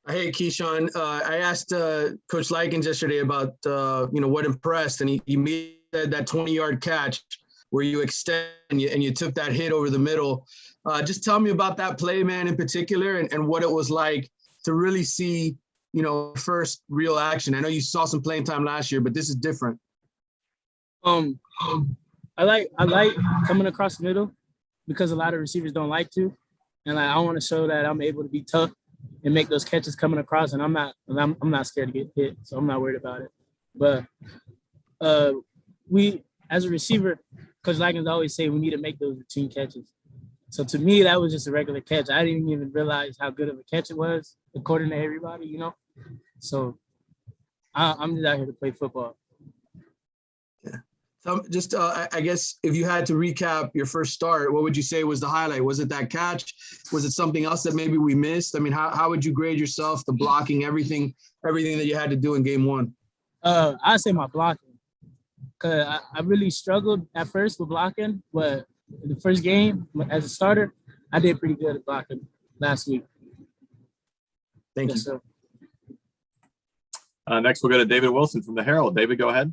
Hey, Keyshawn. I asked Coach Likens yesterday about what impressed, and he made that 20-yard catch where you extend and you took that hit over the middle. Just tell me about that play, man, in particular, and what it was like to really see, first real action. I know you saw some playing time last year, but this is different. Um, I like coming across the middle because a lot of receivers don't like to, and I want to show that I'm able to be tough and make those catches coming across, and I'm not scared to get hit, so I'm not worried about it. But we, as a receiver, Coach Likens always say we need to make those routine catches. So to me, that was just a regular catch. I didn't even realize how good of a catch it was, according to everybody, So I'm just out here to play football. Yeah. So just, I guess, if you had to recap your first start, what would you say was the highlight? Was it that catch? Was it something else that maybe we missed? I mean, how would you grade yourself, the blocking, everything that you had to do in game one? I'd say my blocking, because I really struggled at first with blocking, but in the first game as a starter, I did pretty good at blocking last week. Thank you. Sir. Next, we'll go to David Wilson from the Herald. David, go ahead.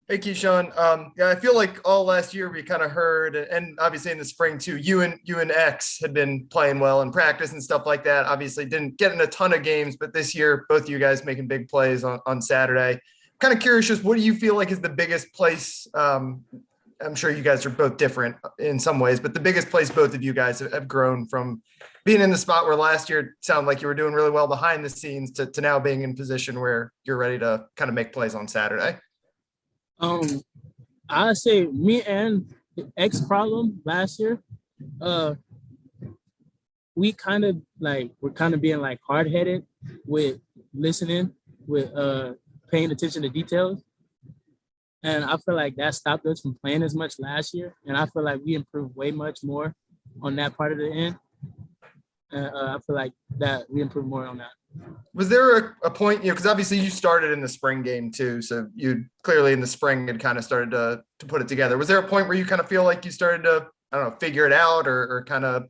Hey, Keyshawn. I feel like all last year we kind of heard, and obviously in the spring too, you and X had been playing well in practice and stuff like that. Obviously didn't get in a ton of games, but this year, both of you guys making big plays on Saturday. Kind of curious, just what do you feel like is the biggest place? I'm sure you guys are both different in some ways, but the biggest place both of you guys have grown from being in the spot where last year it sounded like you were doing really well behind the scenes to now being in position where you're ready to kind of make plays on Saturday. I say me and the X problem last year, we're kind of being like hard-headed with listening, with paying attention to details. And I feel like that stopped us from playing as much last year. And I feel like we improved way much more on that part of the end. And I feel like that we improved more on that. Was there a point, because obviously you started in the spring game too, so you clearly in the spring had kind of started to put it together. Was there a point where you kind of feel like you started to, I don't know, figure it out or kind of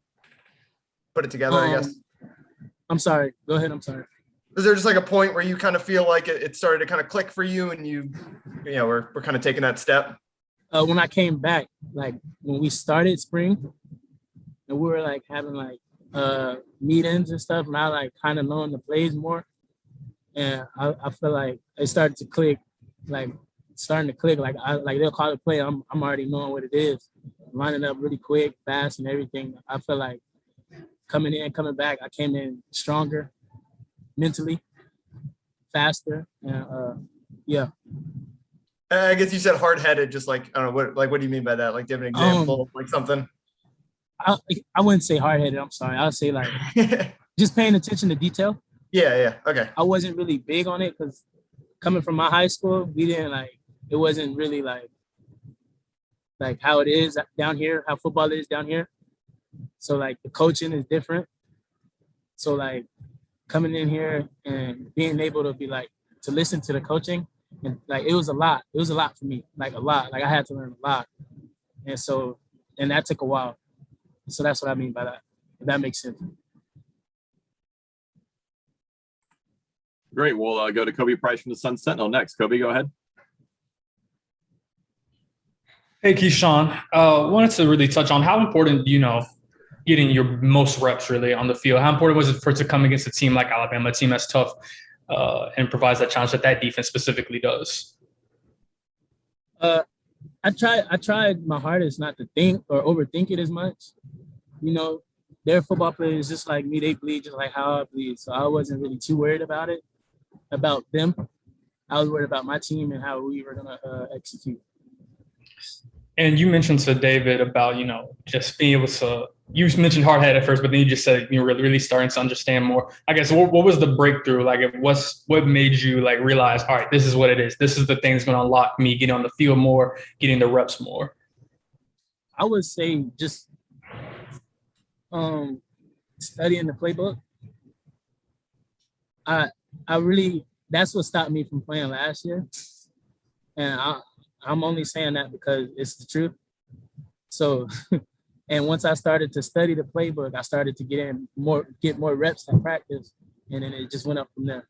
put it together, I guess? I'm sorry. Go ahead. I'm sorry. Was there just like a point where you kind of feel like it started to kind of click for you and we're kind of taking that step? When I came back, like when we started spring and we were like having like meetings and stuff, and I like kind of knowing the plays more, and I feel like it started to click, like they'll call it play, I'm already knowing what it is, lining up really quick, fast, and everything. I feel like coming back, I came in stronger mentally, faster, and yeah. I guess you said hard-headed, just like, I don't know, what do you mean by that? Like, do you have an example, like something? I wouldn't say hard-headed, I'm sorry. I would say like just paying attention to detail. Yeah, okay. I wasn't really big on it because coming from my high school, we didn't it wasn't really like how it is down here, how football is down here. So like the coaching is different. So like coming in here and being able to be like, to listen to the coaching, and like it was a lot for me, like a lot. Like I had to learn a lot. And that took a while. So that's what I mean by that, if that makes sense. Great. We'll go to Kobe Price from the Sun Sentinel next. Kobe, go ahead. Hey, Keyshawn. Wanted to really touch on how important, getting your most reps really on the field. How important was it for it to come against a team like Alabama, a team that's tough and provides that challenge that defense specifically does? I tried my hardest not to think or overthink it as much. Their football players just like me, they bleed just like how I bleed. So I wasn't really too worried about them. I was worried about my team and how we were going to execute. And you mentioned to David about, just being able to, you mentioned hard head at first, but then you just said you're really starting to understand more. I guess, what was the breakthrough? Like, what made you like realize, all right, this is what it is. This is the thing that's going to unlock me getting on the field more, getting the reps more. I would say just studying the playbook. I really, that's what stopped me from playing last year. And I'm only saying that because it's the truth. So, and once I started to study the playbook, I started to get more reps at practice. and then it just went up from there.